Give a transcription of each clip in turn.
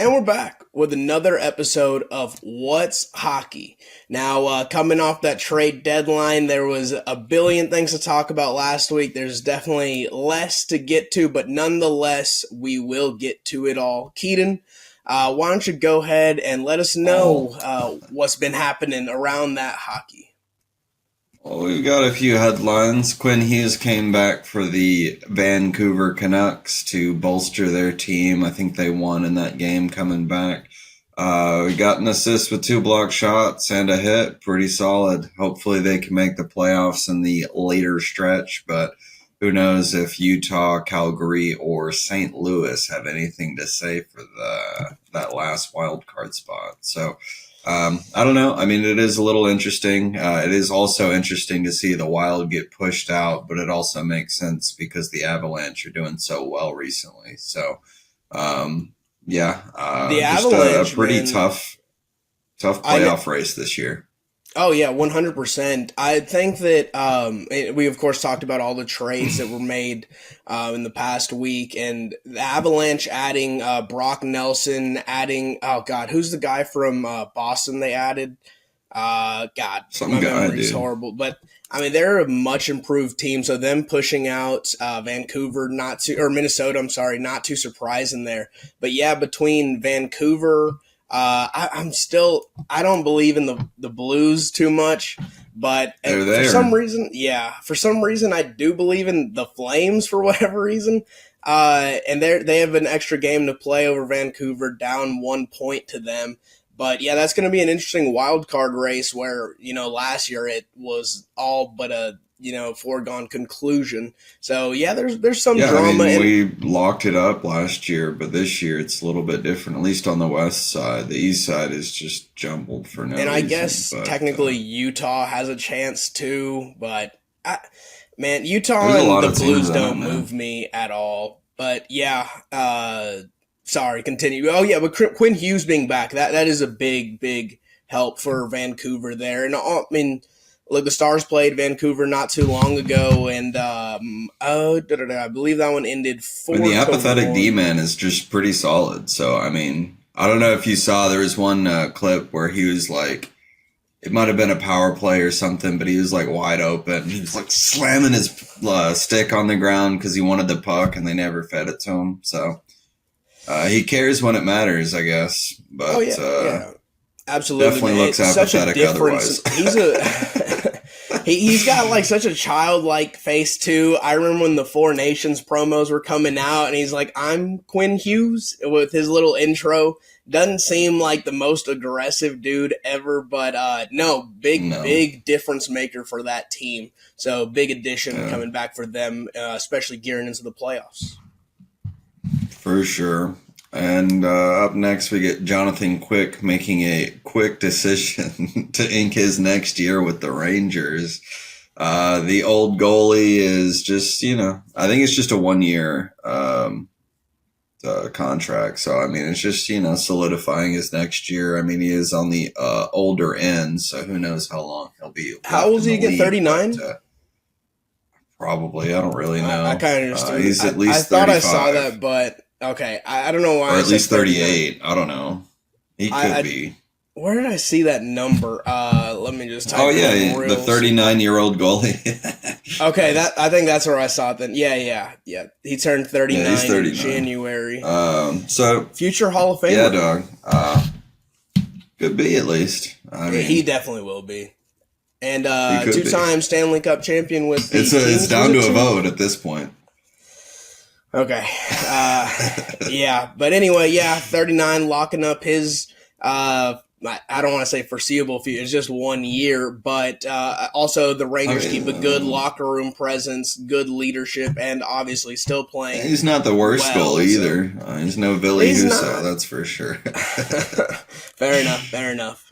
And we're back with another episode of What's Hockey. Now, coming off that trade deadline, there was a billion things to talk about last week. There's definitely less to get to, but nonetheless, we will get to it all. Keaton, why don't you go ahead and let us know what's been happening around that hockey? Well, we've got a few headlines. Quinn Hughes came back for the Vancouver Canucks to bolster their team. I think they won in that game coming back. We got an assist with 2 block shots and a hit. Pretty solid. Hopefully they can make the playoffs in the later stretch, but who knows if Utah, Calgary, or St. Louis have anything to say for that last wild card spot. So I don't know. I mean, it is a little interesting. It is also interesting to see the Wild get pushed out, but it also makes sense because the Avalanche are doing so well recently. So, The just Avalanche, a pretty man, tough I playoff race this year. Oh yeah, 100%. I think that we of course talked about all the trades that were made in the past week, and the Avalanche adding Brock Nelson, adding who's the guy from Boston they added? God, Some my guy, memory's dude. horrible, but I mean they're a much improved team. So them pushing out Vancouver, Minnesota, I'm sorry, not too surprising there. But yeah, between Vancouver. I don't believe in the Blues too much, but They're for some there. reason, I do believe in the Flames for whatever reason. And they have an extra game to play over Vancouver, down 1 point to them. But yeah, that's going to be an interesting wild card race where, last year it was all but a, foregone conclusion. So yeah, there's some Yeah, I drama mean, and we locked it up last year, but this year it's a little bit different, at least on the west side. The east side is just jumbled for no And I reason. guess But technically Utah has a chance too, but man, Utah there's a and lot the of teams Blues in it, don't man. move me at all. But yeah, sorry, continue. Oh yeah, but Quinn Hughes being back, that is a big help for Vancouver there. And I mean, look, the Stars played Vancouver not too long ago, and I believe that one ended I mean, the four to apathetic D one. man is just pretty solid. So, I mean, I don't know if you saw, there was one clip where he was like, it might have been a power play or something, but he was like wide open. He was like slamming his stick on the ground because he wanted the puck and they never fed it to him. So, he cares when it matters, I guess, Oh but yeah, yeah. Absolutely, definitely man. looks It's such a apathetic difference. otherwise. He's a he's got like such a childlike face too. I remember when the Four Nations promos were coming out, and he's like, "I'm Quinn Hughes" with his little intro. Doesn't seem like the most aggressive dude ever, but no, No. big difference maker for that team. So big addition Yeah. coming back for them, especially gearing into the playoffs. For sure. And up next, we get Jonathan Quick making a quick decision to ink his next year with the Rangers. The old goalie is just, I think it's just a 1 year contract. So, I mean, it's just, solidifying his next year. I mean, he is on the older end, so who knows how long he'll be How left old is in he the again? league. But 39? probably, I don't really I know. kind of understood. He's at I least thought I saw 35. that, but okay. I don't know why Or I at said least 39. 38. I don't know. He could I be. Where did I see that number? Let me just Oh type it in yeah, the real. 39-year-old goalie. Okay, that I think that's where I saw it then. Yeah. He turned Yeah, he's 39 in 39. January. So Future Hall of yeah, Famer. dog. Could be at least. I He mean, definitely will be. And he could be. two-time Stanley Cup champion with the It's Kings, was down it to a two? vote at this point. Okay. Yeah. But anyway, yeah, 39 locking up his I don't want to say foreseeable future. It's just 1 year, but also the I Rangers keep a good mean, locker room presence, good leadership, and obviously still playing he's not the worst well. goalie So either. He's no Billy he's Huso, not. that's for sure. Fair enough. Fair enough.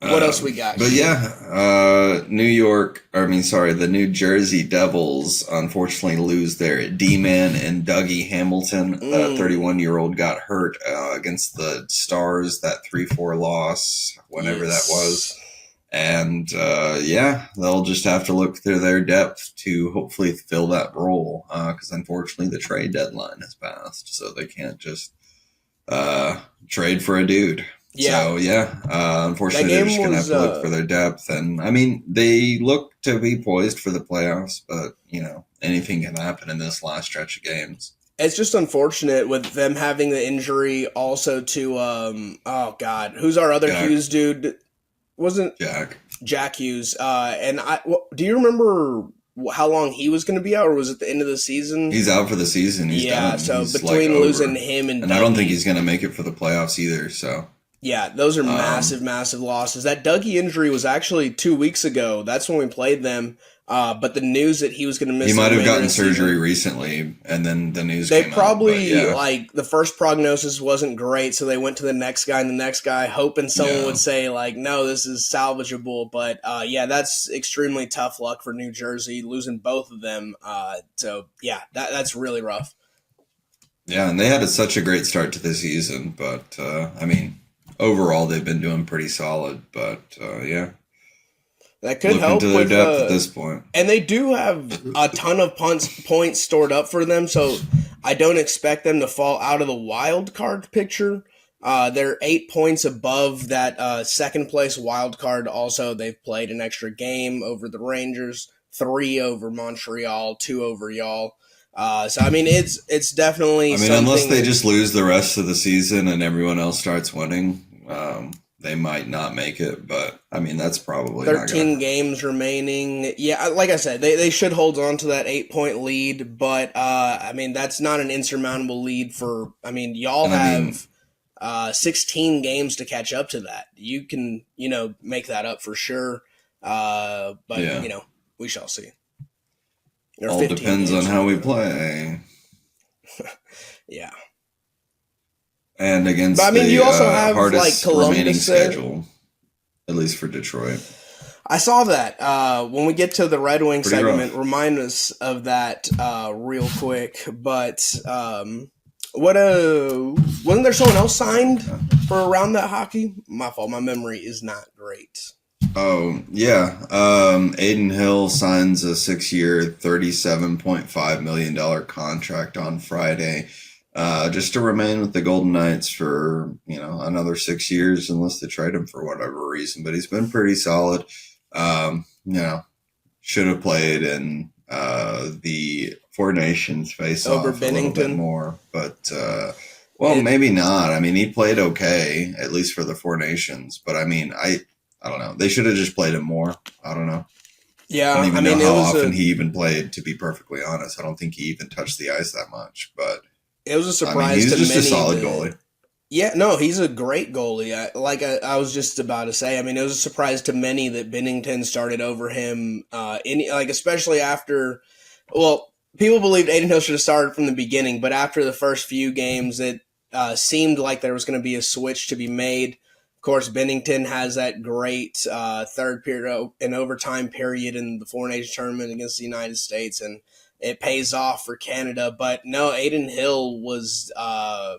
What else we got, But Keaton? yeah, the New Jersey Devils unfortunately lose their D-man and Dougie Hamilton. The Mm, 31-year-old got hurt against the Stars, that 3-4 loss, whenever that was. yes. And yeah, they'll just have to look through their depth to hopefully fill that role because unfortunately the trade deadline has passed, so they can't just trade for a dude. Yeah, So yeah, that unfortunately, they're game just gonna have was. to look for their depth, and I mean, they look to be poised for the playoffs, but anything can happen in this last stretch of games. It's just unfortunate with them having the injury also to oh god, who's our other Jack, Hughes dude? Wasn't Jack, Jack Hughes? Do you remember how long he was going to be out, or was it the end of the season? he's out for the season. He's Yeah, done. so He's like between losing over, him and and I don't think Dougie, he's gonna make it for the playoffs either. So, yeah, those are massive, um, massive losses. That Dougie injury was actually 2 weeks ago. That's when we played them. But the news that he was going to he miss the might have remainder of gotten the season, surgery recently, and then the news they came out. But probably yeah, like the first prognosis wasn't great, so they went to the next guy and the next guy, hoping someone would yeah. say like, "No, this is salvageable." But yeah, that's extremely tough luck for New Jersey losing both of them. So yeah, that's really rough. Yeah, and they had such a great start to the season, but I mean, overall they've been doing pretty solid. But yeah, That could look into help their with depth at this point. and they do have a ton of points stored up for them, so I don't expect them to fall out of the wild card picture. They're 8 points above that second place wild card. Also, they've played an extra game over the Rangers, three over Montreal, two over y'all. So I mean, it's definitely I mean, unless something they that just lose the rest of the season and everyone else starts winning, they might not make it. But I mean, that's probably not going to 13 happen. games remaining. Yeah, like I said, they should hold on to that 8 point lead, but I mean, that's not an insurmountable lead for, I mean, y'all And I mean, have 16 games to catch up to that. You can, make that up for sure. But, yeah, we shall see. Or all 15 depends on games, how we sorry. play. Yeah. And But I against mean, you the also have like hardest remaining Columbus there. schedule, at least for Detroit. I saw that. When we get to the Red Wing Pretty segment, rough. remind us of that real quick. But what wasn't there someone else signed for around that hockey? My fault. My memory is not great. Oh, yeah. Aiden Hill signs a 6 year, $37.5 million contract on Friday, just to remain with the Golden Knights for, another 6 years, unless they trade him for whatever reason. But he's been pretty solid. Should have played in the Four Nations face Over off a little bit Bennington. more. But, well, It maybe not. I mean, he played okay, at least for the Four Nations. But I mean, I don't know. They should have just played him more. I don't know. I don't yeah. I even know mean, it how was often a he even played, to be perfectly honest. I don't think he even touched the ice that much. But, it was a I mean, surprise he's to just a many solid that. goalie. Yeah, no, he's a great goalie. I was just about to say. I mean, it was a surprise to many that Bennington started over him. Especially after, well, people believed Aiden Hill should have started from the beginning, but after the first few games, it seemed like there was going to be a switch to be made. Of course, Bennington has that great third period and overtime period in the Four Nations tournament against the United States, and it pays off for Canada. But no, Aiden Hill was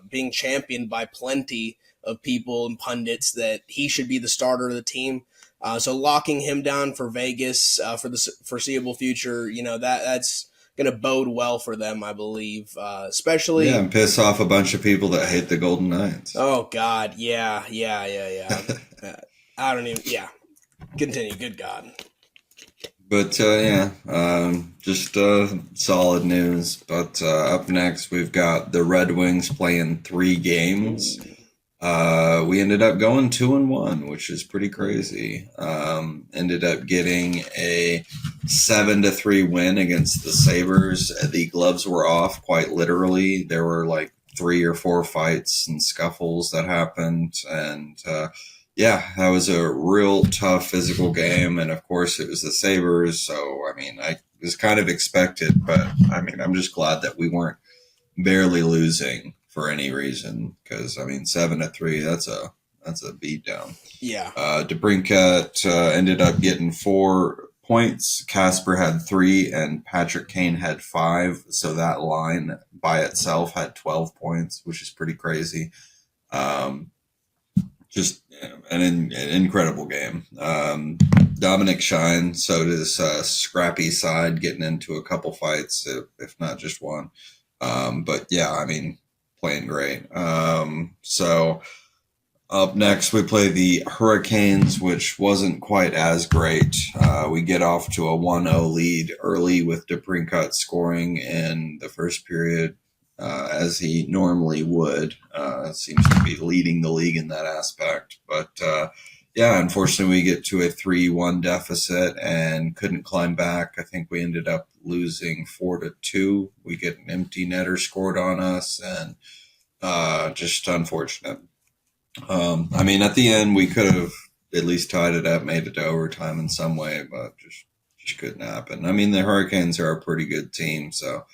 being championed by plenty of people and pundits that he should be the starter of the team. So locking him down for Vegas for the foreseeable future, that's going to bode well for them, I believe. Yeah, Especially, and piss off a bunch of people that hate the Golden Knights. oh God, yeah, yeah, yeah, yeah. I don't even. Yeah, continue. Good God. But yeah, just solid news. But up next, we've got the Red Wings playing 3 games. We ended up going 2-1, which is pretty crazy. Ended up getting a 7-3 win against the Sabres. The gloves were off, quite literally. There were like 3 or 4 fights and scuffles that happened, and yeah, that was a real tough physical game. And of course, it was the Sabres, so I mean, I was kind of expected, but I mean, I'm just glad that we weren't barely losing for any reason, because I mean 7-3, that's a beatdown. Yeah. DeBrincat ended up getting 4 points. Casper had 3, and Patrick Kane had 5. So that line by itself had 12 points, which is pretty crazy. Just an incredible game. Dominic Shine, so does Scrappy Side, getting into a couple fights, if not just one. But yeah, I mean, playing great. So up next, we play the Hurricanes, which wasn't quite as great. We get off to a 1-0 lead early with DeBrincat scoring in the first period, as he normally would. Seems to be leading the league in that aspect. But yeah, unfortunately, we get to a 3-1 deficit and couldn't climb back. I think we ended up losing 4-2. We get an empty netter scored on us, and just unfortunate. I mean, at the end, we could have at least tied it up, made it to overtime in some way, but just couldn't happen. I mean, the Hurricanes are a pretty good team, so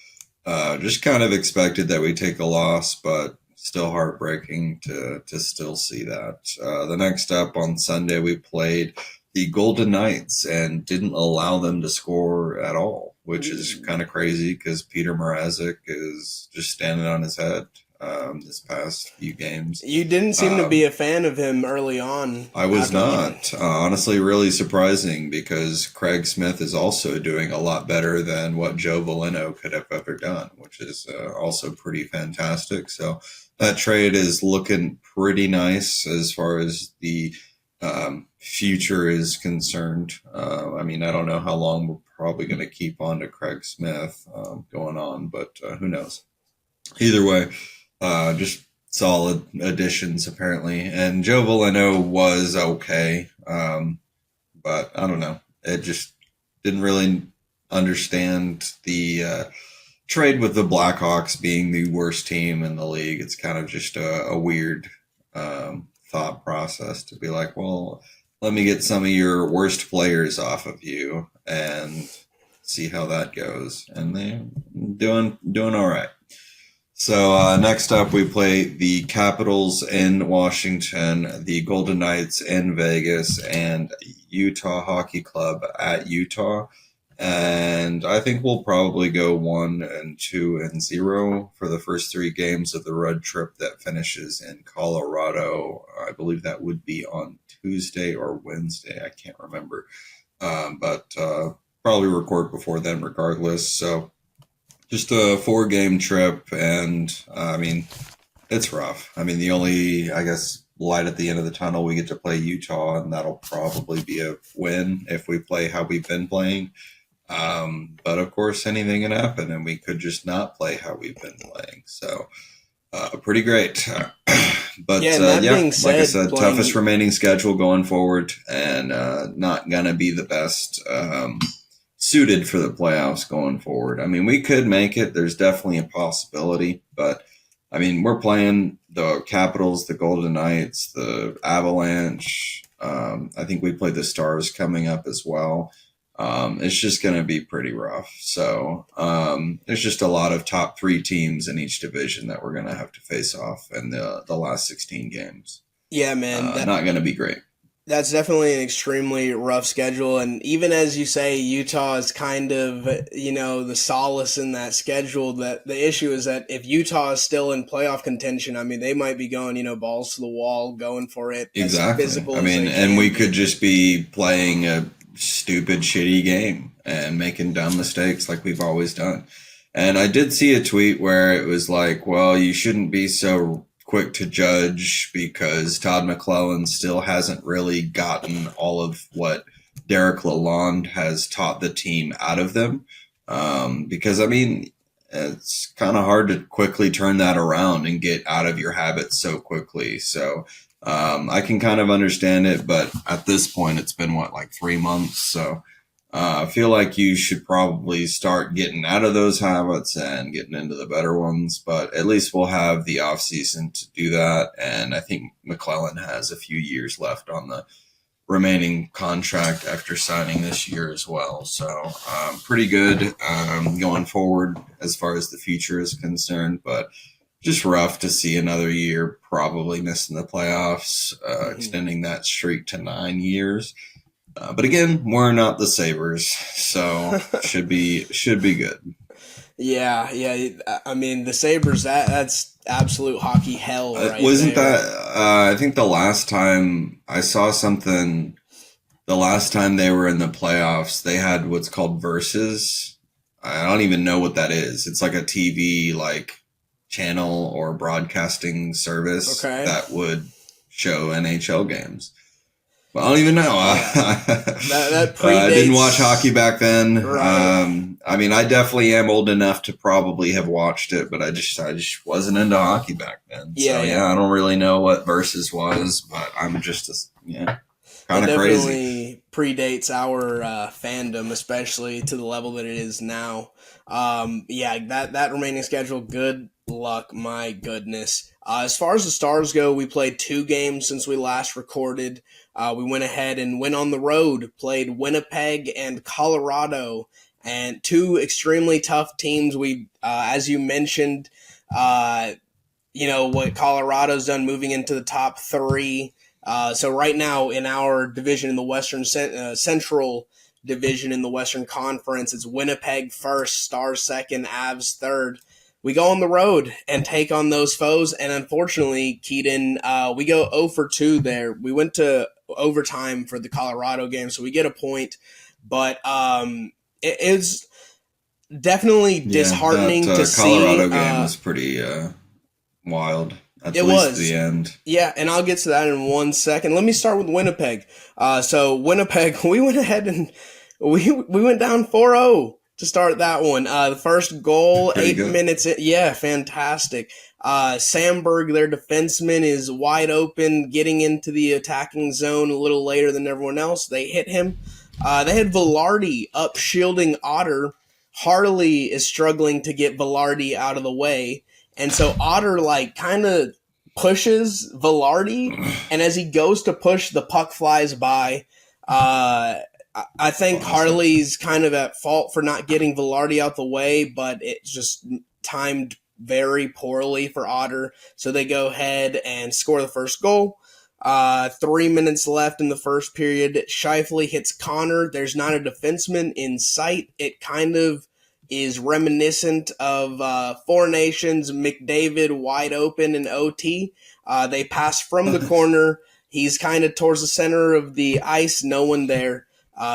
just kind of expected that we take a loss, but still heartbreaking to still see that. The next up on Sunday, we played the Golden Knights and didn't allow them to score at all, which is kind of crazy because Peter Mrazek is just standing on his head. This past few games. You didn't seem to be a fan of him early on. I was not. Honestly, really surprising because Craig Smith is also doing a lot better than what Joe Veleno could have ever done, which is also pretty fantastic. So that trade is looking pretty nice as far as the future is concerned. I mean, I don't know how long we're probably going to keep on to Craig Smith going on, but who knows? Either way, just solid additions apparently. And Joe Veleno was okay, but I don't know. It just didn't really understand the trade with the Blackhawks being the worst team in the league. It's kind of just a weird thought process to be like, well, let me get some of your worst players off of you and see how that goes. And they're doing all right. So next up, we play the Capitals in Washington, the Golden Knights in Vegas, and Utah Hockey Club at Utah. And I think we'll probably go 1-2-0 for the first 3 games of the road trip that finishes in Colorado. I believe that would be on Tuesday or Wednesday. I can't remember. But probably record before then regardless. So just a 4-game trip, and I mean, it's rough. I mean, the only, I guess, light at the end of the tunnel, we get to play Utah, and that'll probably be a win if we play how we've been playing. But of course, anything can happen, and we could just not play how we've been playing. So, pretty great. But yeah, being said, like I said, toughest remaining schedule going forward, and not gonna be the best suited for the playoffs going forward. I mean, we could make it. There's definitely a possibility, but I mean, we're playing the Capitals, the Golden Knights, the Avalanche. I think we play the Stars coming up as well. It's just going to be pretty rough. So there's just a lot of top 3 teams in each division that we're going to have to face off in the last 16 games. Yeah, man. Not going to be great. That's definitely an extremely rough schedule. And even as you say, Utah is kind of, the solace in that schedule. That the issue is that if Utah is still in playoff contention, I mean, they might be going, balls to the wall, going for it. Exactly. I mean, and we could just be playing a stupid, shitty game and making dumb mistakes like we've always done. And I did see a tweet where it was like, well, you shouldn't be so quick to judge because Todd McClellan still hasn't really gotten all of what Derek Lalonde has taught the team out of them. Because, I mean, it's kind of hard to quickly turn that around and get out of your habits so quickly. So I can kind of understand it, but at this point, it's been, 3 months? So I feel like you should probably start getting out of those habits and getting into the better ones, but at least we'll have the off season to do that. And I think McClellan has a few years left on the remaining contract after signing this year as well. So pretty good going forward as far as the future is concerned, but just rough to see another year probably missing the playoffs, extending that streak to 9 years. But again, we're not the Sabres, so should be good. Yeah. I mean, the Sabres, that's absolute hockey hell right Wasn't there. that, I think the last time I saw something, the last time they were in the playoffs, they had what's called Versus. I don't even know what that is. It's like a TV, channel or broadcasting service Okay. that would show NHL games. Well, I don't even know. Yeah. That I didn't watch predates. hockey back then. Right. I mean, I definitely am old enough to probably have watched it, but I just wasn't into hockey back then. Yeah, So yeah. yeah, I don't really know what Versus was, but I'm just It kind of crazy. definitely predates our fandom, especially to the level that it is now. Yeah, that remaining schedule, good luck, my goodness. As far as the Stars go, we played 2 games since we last recorded. We went ahead and went on the road, played Winnipeg and Colorado, and two extremely tough teams. We, as you mentioned, uh, what Colorado's done moving into the top 3. So right now in our division in the Central Division in the Western Conference, it's Winnipeg first, Stars second, Avs third. We go on the road and take on those foes, and unfortunately, Keaton, we go 0 for 2 there. We went to overtime for the Colorado game, so we get a point, but it's definitely Yeah, that disheartening to see. Colorado game was pretty wild, at It least the was. end. Yeah, and I'll get to that in 1 second. Let me start with Winnipeg. So Winnipeg, we went ahead and we went down 4-0 to start that one. The first goal, Pretty eight good. minutes in, yeah, fantastic. Sandberg, their defenseman, is wide open, getting into the attacking zone a little later than everyone else. They hit him. They had Velarde up shielding Otter. Harley is struggling to get Velarde out of the way. And so Otter like kind of pushes Velarde, and as he goes to push, the puck flies by. I think Classic. Harley's kind of at fault for not getting Velarde out the way, but it's just timed very poorly for Otter. So they go ahead and score the first goal. 3 minutes left in the first period. Shifley hits Connor. There's not a defenseman in sight. It kind of is reminiscent of Four Nations, McDavid wide open in OT. They pass from the corner. He's kind of towards the center of the ice, no one there.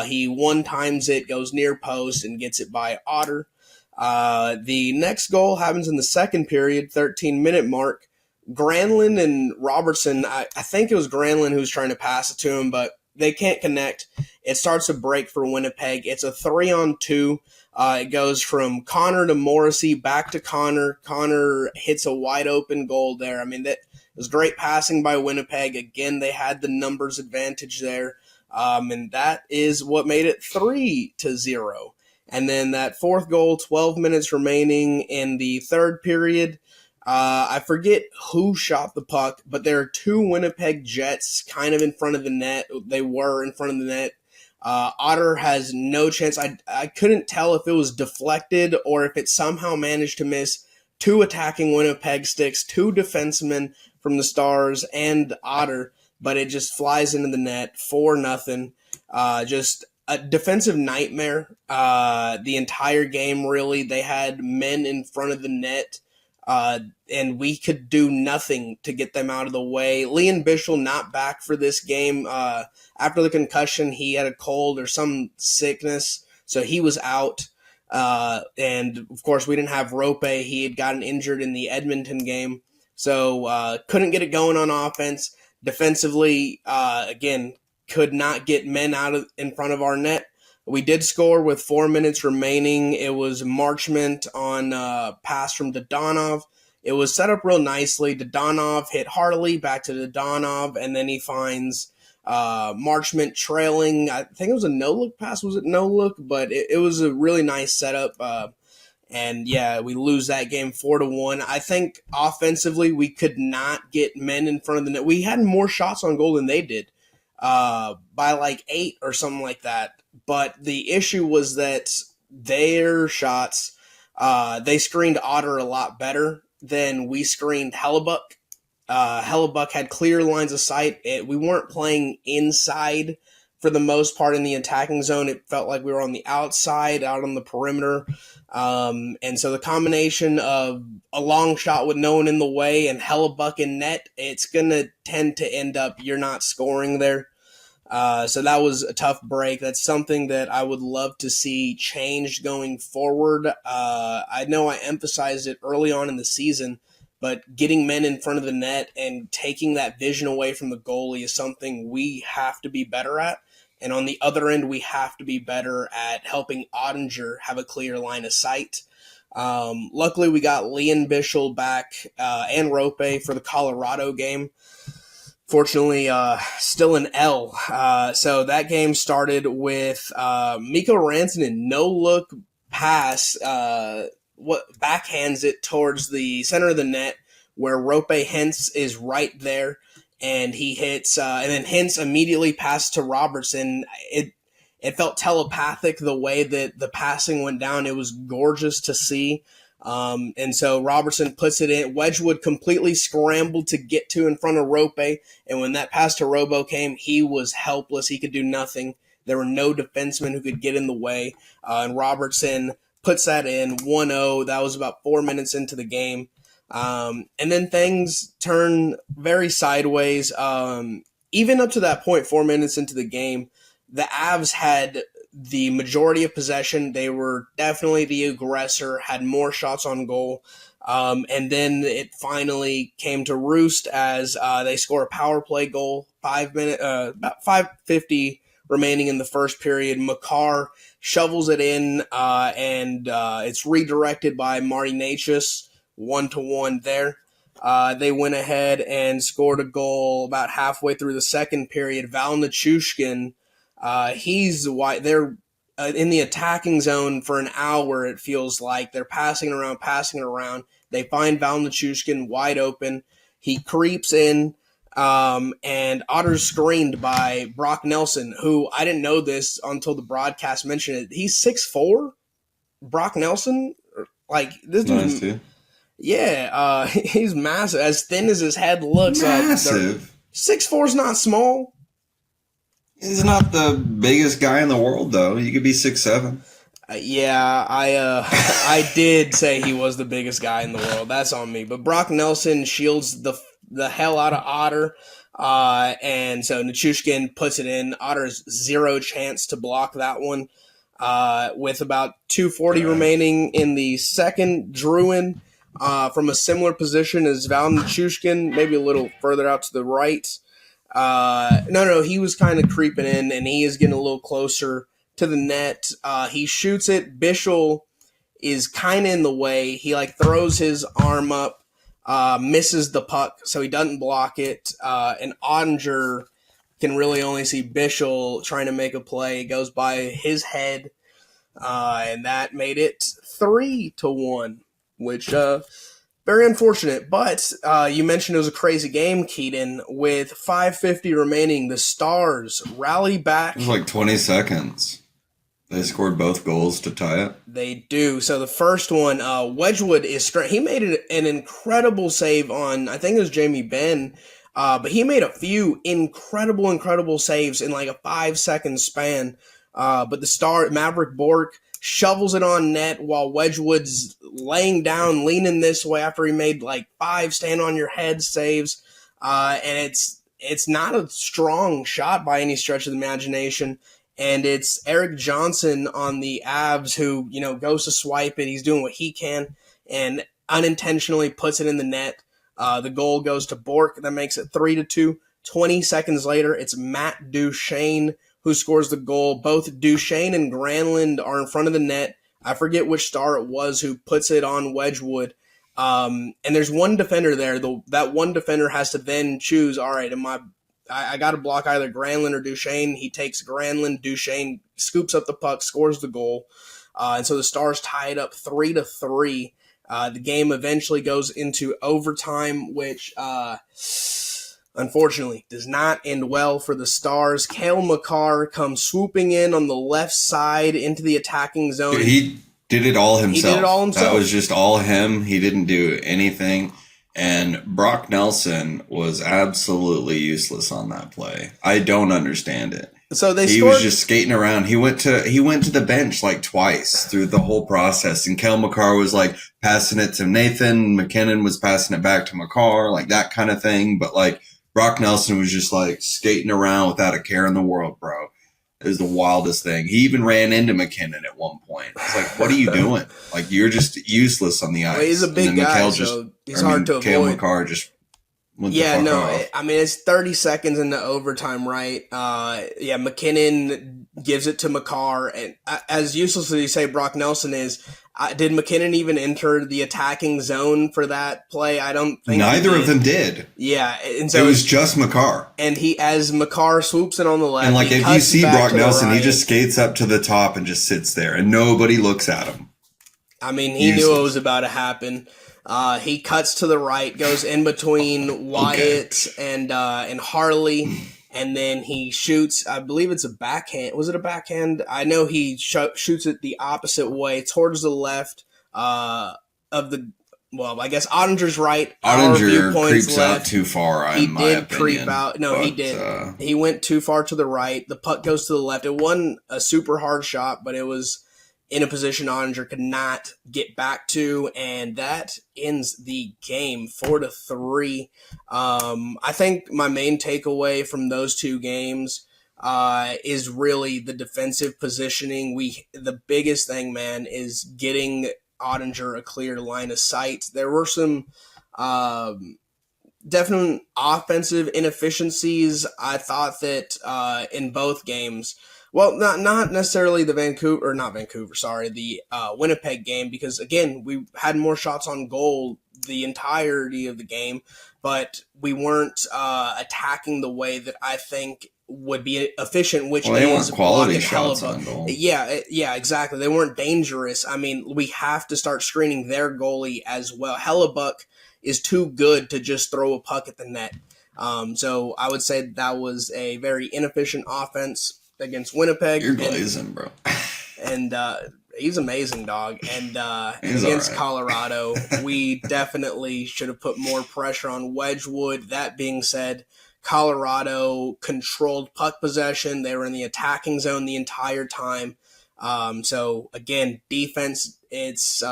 He one times it, goes near post, and gets it by Otter. The next goal happens in the second period, 13-minute mark. Granlund and Robertson, I think it was Granlund who was trying to pass it to him, but they can't connect. It starts a break for Winnipeg. It's a 3-on-2. It goes from Connor to Morrissey, back to Connor. Connor hits a wide open goal there. I mean, that was great passing by Winnipeg. Again, they had the numbers advantage there. And that is what made it 3-0. And then that fourth goal, 12 minutes remaining in the third period. I forget who shot the puck, but there are 2 Winnipeg Jets kind of in front of the net. They were in front of the net. Otter has no chance. I couldn't tell if it was deflected or if it somehow managed to miss 2 attacking Winnipeg sticks, 2 defensemen from the Stars, and Otter, but it just flies into the net, 4-0. Just a defensive nightmare. The entire game, really. They had men in front of the net. And we could do nothing to get them out of the way. Leon Bischel not back for this game. After the concussion, he had a cold or some sickness, so he was out. And of course, we didn't have Rope. He had gotten injured in the Edmonton game, so couldn't get it going on offense. Defensively, again, could not get men out of in front of our net. We did score with 4 minutes remaining. It was Marchment on pass from Dodonov. It was set up real nicely. Dodonov hit Harley, back to Dodonov, and then he finds Marchment trailing. I think it was a no-look pass. Was it no-look? But it was a really nice setup. And yeah, we lose that game 4-1. I think offensively we could not get men in front of the net. We had more shots on goal than they did, by like 8 or something like that. But the issue was that their shots, they screened Otter a lot better than we screened Hellebuck. Hellebuck had clear lines of sight. We weren't playing inside for the most part in the attacking zone. It felt like we were on the outside, out on the perimeter. And so the combination of a long shot with no one in the way and Hellebuck in net, it's going to tend to end up you're not scoring there. So that was a tough break. That's something that I would love to see changed going forward. I know I emphasized it early on in the season, but getting men in front of the net and taking that vision away from the goalie is something we have to be better at. And on the other end, we have to be better at helping Ottinger have a clear line of sight. Luckily, we got Leon Bischel back and Rope for the Colorado game. Fortunately, still an L. So that game started with Mikko Rantanen, no-look pass, backhands it towards the center of the net where Rope Hintz is right there, and he hits, and then Hintz immediately passed to Robertson. It felt telepathic the way that the passing went down. It was gorgeous to see. And so Robertson puts it in. Wedgwood completely scrambled to get to in front of Rope, and when that pass to Robo came, he was helpless. He could do nothing. There were no defensemen who could get in the way, and Robertson puts that in 1-0. That was about 4 minutes into the game. And then things turn very sideways. Even up to that point, 4 minutes into the game, the Avs had the majority of possession. They were definitely the aggressor, had more shots on goal. And then it finally came to roost as they score a power play goal. About 5:50 remaining in the first period. Makar shovels it in, and it's redirected by Marty Necas, 1-1 there. They went ahead and scored a goal about halfway through the second period. Val Nichushkin, they're in the attacking zone for an hour, it feels like. They're passing around. They find Val Nichushkin wide open. He creeps in, and Otter's screened by Brock Nelson, who I didn't know this until the broadcast mentioned it. He's 6'4", Brock Nelson. Like, this dude's... Nice, yeah, he's massive. As thin as his head looks. Massive. 6'4" is not small. He's not the biggest guy in the world, though. You could be 6'7". I did say he was the biggest guy in the world. That's on me. But Brock Nelson shields the hell out of Otter, and so Nichushkin puts it in. Otter's zero chance to block that one. With about 2:40 remaining in the second, Druin, from a similar position as Val Nichushkin, maybe a little further out to the right. No, he was kind of creeping in, and he is getting a little closer to the net. He shoots it. Bischel is kind of in the way. He throws his arm up, misses the puck, so he doesn't block it. And Ottinger can really only see Bischel trying to make a play. It goes by his head, and that made it 3-1, which very unfortunate. But you mentioned it was a crazy game, Keaton. With 5:50 remaining, the Stars rally back. It was 20 seconds. They scored both goals to tie it. They do. So the first one, Wedgwood he made an incredible save on, I think it was Jamie Benn, but he made a few incredible saves in a 5-second span. But the Maverick Bork shovels it on net while Wedgwood's laying down, leaning this way after he made 5 stand-on-your-head saves. And it's not a strong shot by any stretch of the imagination. And it's Eric Johnson on the Avs who, goes to swipe it. He's doing what he can and unintentionally puts it in the net. The goal goes to Bork. That makes it 3-2. 20 seconds later, it's Matt Duchesne who scores the goal. Both Duchesne and Granlund are in front of the net. I forget which Star it was who puts it on Wedgwood. And there's one defender there. That one defender has to then choose, all right, I got to block either Granlund or Duchesne. He takes Granlund. Duchesne scoops up the puck, scores the goal. And so the Stars tie it up 3-3. The game eventually goes into overtime, which unfortunately does not end well for the Stars. Cale Makar comes swooping in on the left side into the attacking zone. Dude, he did it all himself. That was just all him. He didn't do anything. And Brock Nelson was absolutely useless on that play. I don't understand it. So he was just skating around. He went to the bench twice through the whole process. And Cale Makar was passing it to Nathan. McKinnon was passing it back to Makar, that kind of thing. But Brock Nelson was just skating around without a care in the world, bro. It was the wildest thing. He even ran into McKinnon at one point. It's like, what are you doing? Like, you're just useless on the Well, he's ice. a big and then guy, McHale just, so he's hard to Cale avoid. McCarr just went the Yeah, fuck no, off. I mean, it's 30 seconds into overtime, right? Yeah, McKinnon gives it to McCarr, and as useless as you say Brock Nelson is, did McKinnon even enter the attacking zone for that play? I don't think Neither of them did. Yeah, and so it was just McCarr. And as McCarr swoops it on the left, and like if you see Brock Nelson, right. he just skates up to the top and just sits there, and nobody looks at him. I mean, he knew it was about to happen. He cuts to the right, goes in between Wyatt and Harley, and then he shoots. I believe it's a backhand. Was it a backhand? I know he shoots it the opposite way, towards the left of the. Well, I guess Ottinger's right. Ottinger creeps out too far. He did creep out. No, he did. He went too far to the right. The puck goes to the left. It wasn't a super hard shot, but it was in a position Ottinger could not get back to, and that ends the game 4-3. I think my main takeaway from those two games is really the defensive positioning. The biggest thing, man, is getting Ottinger a clear line of sight. There were some definite offensive inefficiencies. I thought that in both games. Well, not necessarily the Winnipeg game, because again, we had more shots on goal the entirety of the game, but we weren't attacking the way that I think would be efficient, which they is weren't quality shots on goal. Yeah, exactly. They weren't dangerous. I mean, we have to start screening their goalie as well. Hellebuck is too good to just throw a puck at the net. So I would say that was a very inefficient offense against Winnipeg. You're glazing, bro. And he's amazing, dog. And He's against right. Colorado, we definitely should have put more pressure on Wedgwood. That being said, Colorado controlled puck possession. They were in the attacking zone the entire time. So again, defense, it's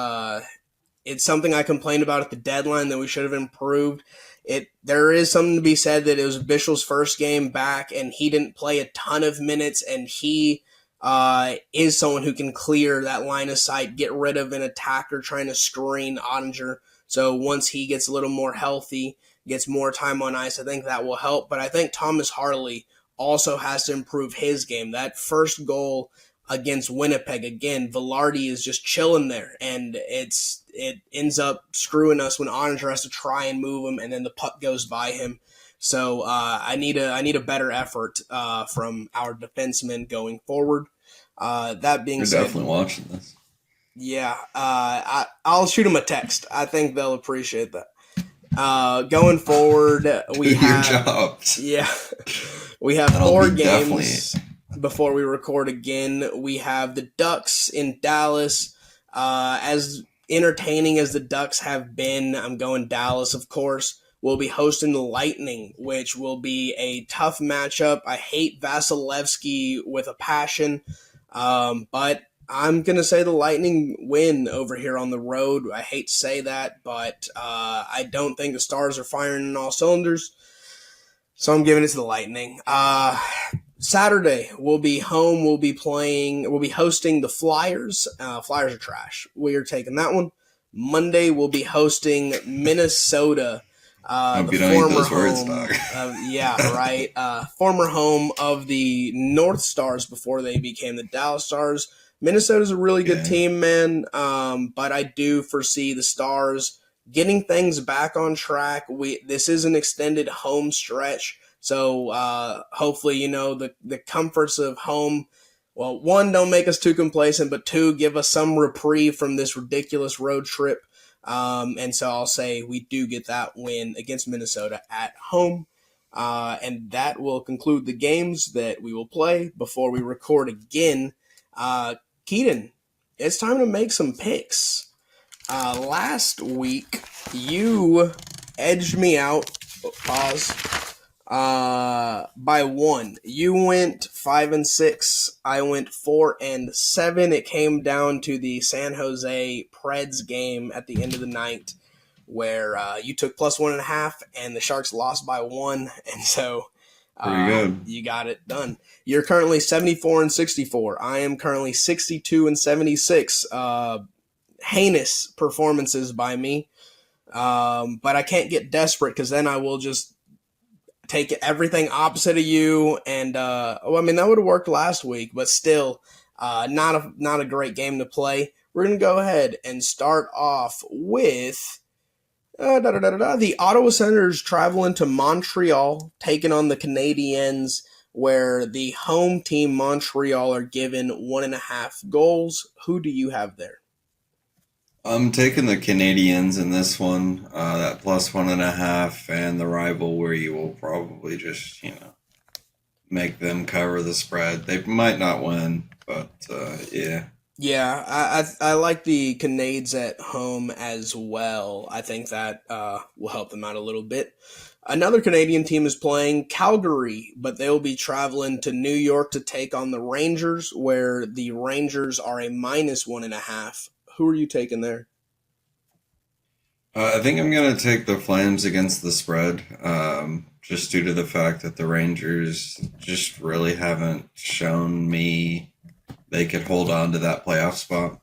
something I complained about at the deadline that we should have improved. There is something to be said that it was Bischel's first game back, and he didn't play a ton of minutes, and he is someone who can clear that line of sight, get rid of an attacker trying to screen Ottinger. So once he gets a little more healthy, gets more time on ice, I think that will help. But I think Thomas Harley also has to improve his game. That first goal against Winnipeg, again, Velarde is just chilling there, and it ends up screwing us when Ottinger has to try and move him, and then the puck goes by him. So I need a better effort from our defensemen going forward. That being You're said, definitely watching this. Yeah, I'll shoot them a text. I think they'll appreciate that. Going forward, we have your jobs. Yeah, we have 4 games before we record again. We have the Ducks in Dallas. As entertaining as the Ducks have been, I'm going Dallas, of course. We'll be hosting the Lightning, which will be a tough matchup. I hate Vasilevsky with a passion, but I'm going to say the Lightning win over here on the road. I hate to say that, but I don't think the Stars are firing on all cylinders, so I'm giving it to the Lightning. Saturday, we'll be home. We'll be hosting the Flyers. Flyers are trash. We are taking that one. Monday, we'll be hosting Minnesota. The former home, former home of the North Stars before they became the Dallas Stars. Minnesota's a really good team, man. But I do foresee the Stars getting things back on track. This is an extended home stretch, so hopefully, the comforts of home. Well, 1, don't make us too complacent, but 2, give us some reprieve from this ridiculous road trip. And so I'll say we do get that win against Minnesota at home. And that will conclude the games that we will play before we record again. Keaton, it's time to make some picks. Last week, you edged me out. Pause. By 1. You went 5-6. I went 4-7. It came down to the San Jose Preds game at the end of the night, where you took +1.5, and the Sharks lost by 1, and so Pretty good. You got it done. You're currently 74 and 64. I am currently 62 and 76. Heinous performances by me. But I can't get desperate because then I will just take everything opposite of you. And well, I mean that would have worked last week, but still, not a great game to play. We're gonna go ahead and start off with the Ottawa Senators traveling to Montreal, taking on the Canadiens, where the home team Montreal are given 1.5 goals. Who do you have there? I'm taking the Canadians in this one, that plus 1.5, and the rivalry will probably just, make them cover the spread. They might not win, but yeah. Yeah, I like the Canades at home as well. I think that will help them out a little bit. Another Canadian team is playing Calgary, but they'll be traveling to New York to take on the Rangers, where the Rangers are a minus 1.5. Who are you taking there? I think I'm going to take the Flames against the spread, just due to the fact that the Rangers just really haven't shown me they could hold on to that playoff spot.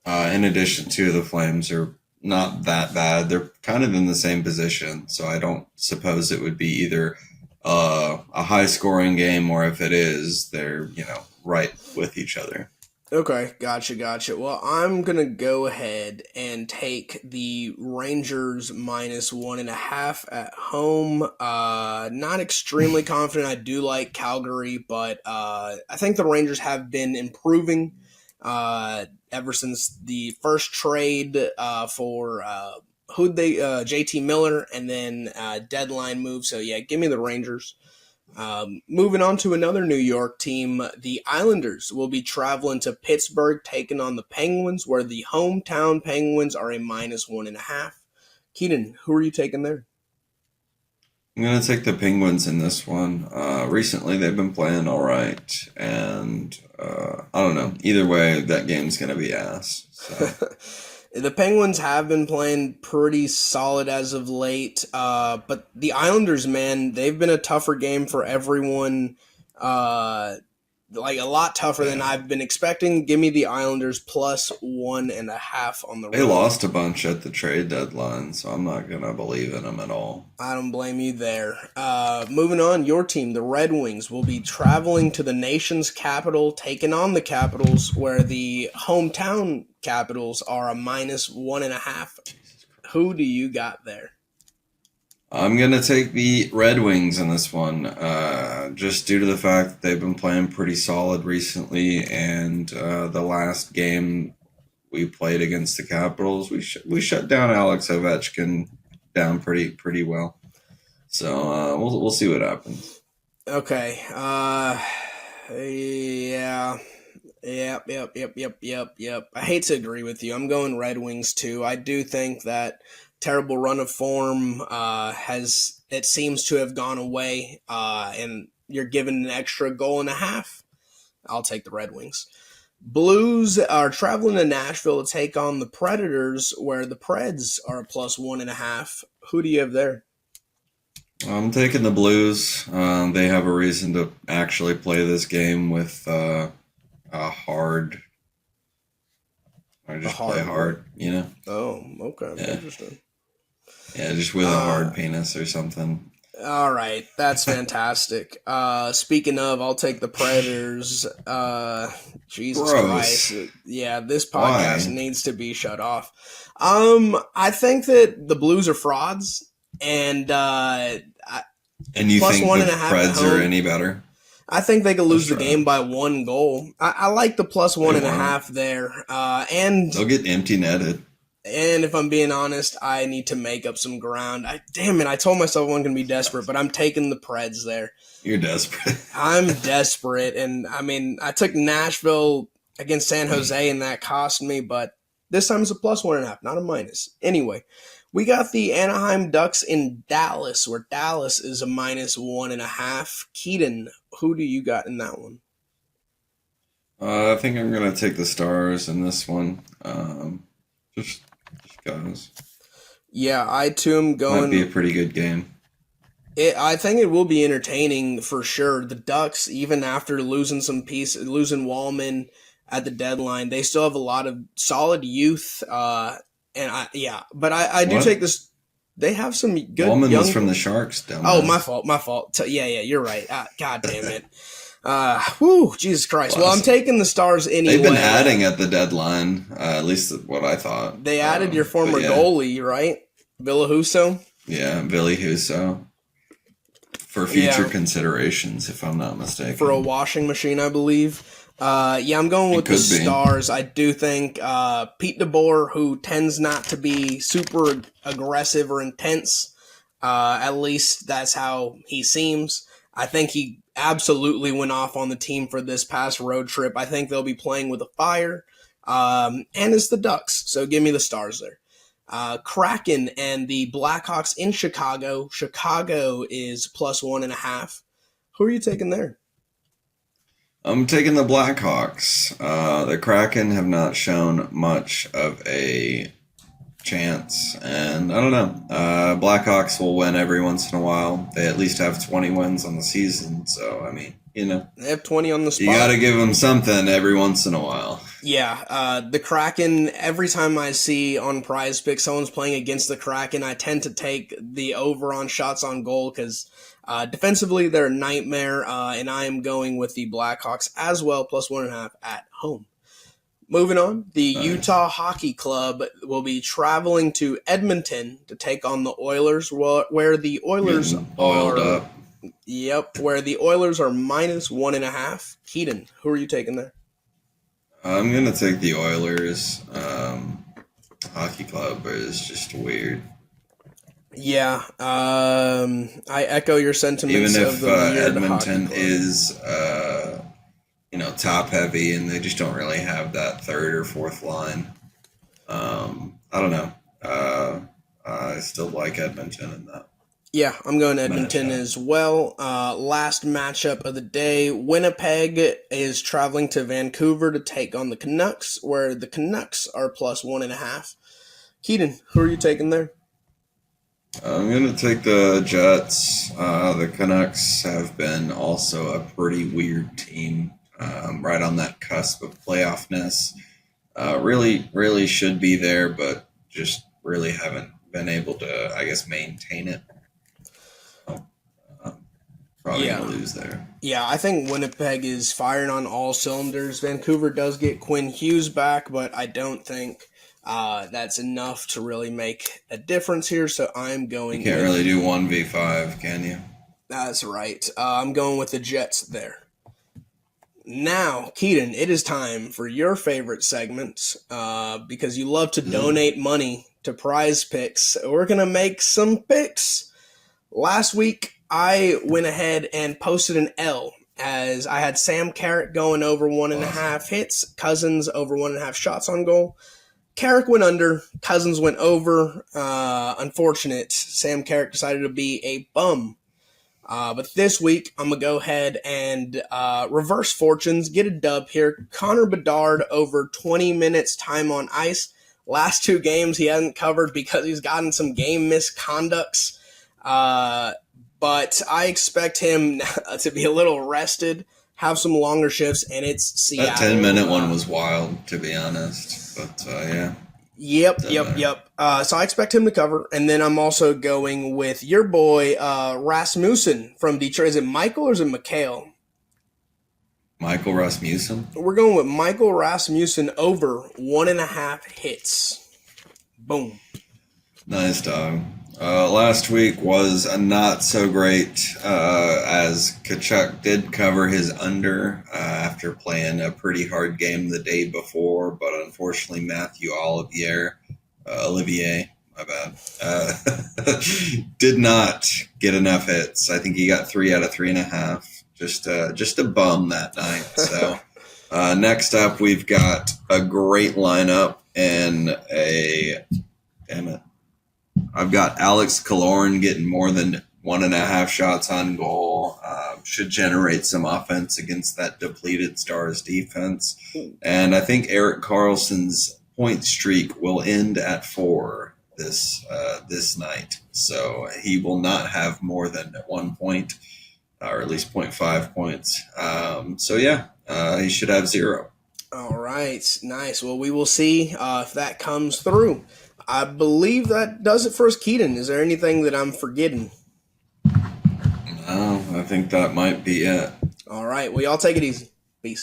In addition to the Flames are not that bad. They're kind of in the same position, so I don't suppose it would be either a high scoring game or if it is, they're, right with each other. Okay, gotcha. Well, I'm gonna go ahead and take the Rangers minus 1.5 at home. Not extremely confident. I do like Calgary, but I think the Rangers have been improving ever since the first trade for who'd they JT Miller and then deadline move. So yeah, give me the Rangers. Moving on to another New York team, the Islanders will be traveling to Pittsburgh, taking on the Penguins, where the hometown Penguins are a minus 1.5. Keaton, who are you taking there? I'm going to take the Penguins in this one. Recently, they've been playing all right, and I don't know. Either way, that game's going to be ass. So. The Penguins have been playing pretty solid as of late, but the Islanders, man, they've been a tougher game for everyone. Like a lot tougher than I've been expecting. Give me the Islanders plus 1.5 on the road. They lost a bunch at the trade deadline, so I'm not going to believe in them at all. I don't blame you there. Moving on, your team, the Red Wings, will be traveling to the nation's capital, taking on the Capitals, where the hometown Capitals are a minus 1.5. Who do you got there? I'm going to take the Red Wings in this one, just due to the fact that they've been playing pretty solid recently, and the last game we played against the Capitals, we shut down Alex Ovechkin down pretty well. So we'll see what happens. Okay. Yeah. Yep. I hate to agree with you. I'm going Red Wings too. I do think that terrible run of form it seems to have gone away, and you're given an extra goal and a half. I'll take the Red Wings. Blues are traveling to Nashville to take on the Predators, where the Preds are a plus 1.5. Who do you have there? I'm taking the Blues. They have a reason to actually play this game with a hard. Or just play hard, Oh, okay. Yeah. Interesting. Yeah, just with a hard penis or something. All right, that's fantastic. Speaking of, I'll take the Predators. Jesus Gross. Christ. Yeah, this podcast needs to be shut off. I think that the Blues are frauds, and you plus think one the and a half Preds are any better? I think they could lose That's the right. game by 1 goal. I like the plus 1.5 there. And they'll get empty netted. And if I'm being honest, I need to make up some ground. Damn it, I told myself I wasn't going to be desperate, but I'm taking the Preds there. You're desperate. I'm desperate, and I mean, I took Nashville against San Jose, and that cost me, but this time it's a plus 1.5, not a minus. Anyway, we got the Anaheim Ducks in Dallas, where Dallas is a minus 1.5. Keaton, who do you got in that one? I think I'm going to take the Stars in this one. Just guys. Yeah, I too am going. Might be a pretty good game. I think it will be entertaining for sure. The Ducks, even after losing Wallman at the deadline, they still have a lot of solid youth. But I do What? take this. They have some good Wallman was young. from the Sharks, Oh, my dumbass. fault, my fault. Yeah, you're right. God damn it. Whew, Jesus Christ. Well, I'm Classic. taking the Stars They've been anyway. adding at the deadline, at least what I thought. They added your But former yeah, goalie, right? Villahuso? yeah, Billy Huso for future Yeah, considerations, if I'm not for a mistaken. washing machine, I believe. Yeah, I'm going It with the could be. Stars. I do think Pete DeBoer, who tends not to be super aggressive or intense, at least that's how he seems. I think he absolutely went off on the team for this past road trip. I think they'll be playing with a fire. And it's the Ducks, so give me the Stars there. Kraken and the Blackhawks in Chicago. Chicago is plus 1.5. Who are you taking there? I'm taking the Blackhawks. The Kraken have not shown much of a chance, and I don't know. Blackhawks will win every once in a while. They at least have 20 wins on the season, so I mean, They have 20 on the you got spot. to give them something every once in a while. Yeah, the Kraken, every time I see on Prize Pick someone's playing against the Kraken, I tend to take the over on shots on goal because defensively they're a nightmare, and I am going with the Blackhawks as well, plus 1.5 at home. Moving on, the Nice. Utah Hockey Club will be traveling to Edmonton to take on the Oilers, where the Oilers Getting oiled are, up. where the Oilers are minus 1.5. Keaton, who are you taking there? I'm gonna take the Oilers. Hockey club is just weird. Yeah, I echo your Even sentiments of if the weird hockey Edmonton club. is top heavy and they just don't really have that third or fourth line. I don't know. I still like Edmonton in that Yeah, I'm going to Edmonton matchup. as well. Last matchup of the day, Winnipeg is traveling to Vancouver to take on the Canucks, where the Canucks are plus 1.5. Keaton, who are you taking there? I'm gonna take the Jets. The Canucks have been also a pretty weird team, right on that cusp of playoffness. Really should be there, but just really haven't been able to, I guess, maintain it. So, probably gonna Yeah, lose there. yeah, I think Winnipeg is firing on all cylinders. Vancouver does get Quinn Hughes back, but I don't think that's enough to really make a difference here. So I'm You going can't really with. do 1v5, can you? That's right. I'm going with the Jets there. Now, Keaton, it is time for your favorite segment because you love to Mm. donate money to prize picks. We're going to make some picks. Last week, I went ahead and posted an L as I had Sam Carrick going over one and a Classic. half hits, Cousins over 1.5 shots on goal. Carrick went under, Cousins went over. Unfortunate. Sam Carrick decided to be a bum. But this week, I'm going to go ahead and reverse fortunes, get a dub here. Connor Bedard over 20 minutes time on ice. Last two games he hasn't covered because he's gotten some game misconducts. But I expect him to be a little rested, have some longer shifts, and it's That 10-minute Seattle. one was wild, to be honest. But yeah, Yep, doesn't yep, matter. yep. So I expect him to cover, and then I'm also going with your boy Rasmussen from Detroit. Is it Michael or is it Mikhail? Michael Rasmussen. We're going with Michael Rasmussen over 1.5 hits. Boom. Nice dog. Last week was a not so great, as Kachuk did cover his under after playing a pretty hard game the day before, but unfortunately Matthew Olivier, my bad, did not get enough hits. I think he got 3 out of 3.5. Just a bum that night. So next up we've got a great lineup and a damn it. I've got Alex Killorn getting more than 1.5 shots on goal. Should generate some offense against that depleted Stars defense. And I think Eric Carlson's point streak will end at 4 this night. So he will not have more than 1 point, or at least 0.5 points. So yeah, he should have 0. All right, nice. Well, we will see if that comes through. I believe that does it for us, Keaton. Is there anything that I'm forgetting? No, I think that might be it. All right, well, y'all take it easy. Peace.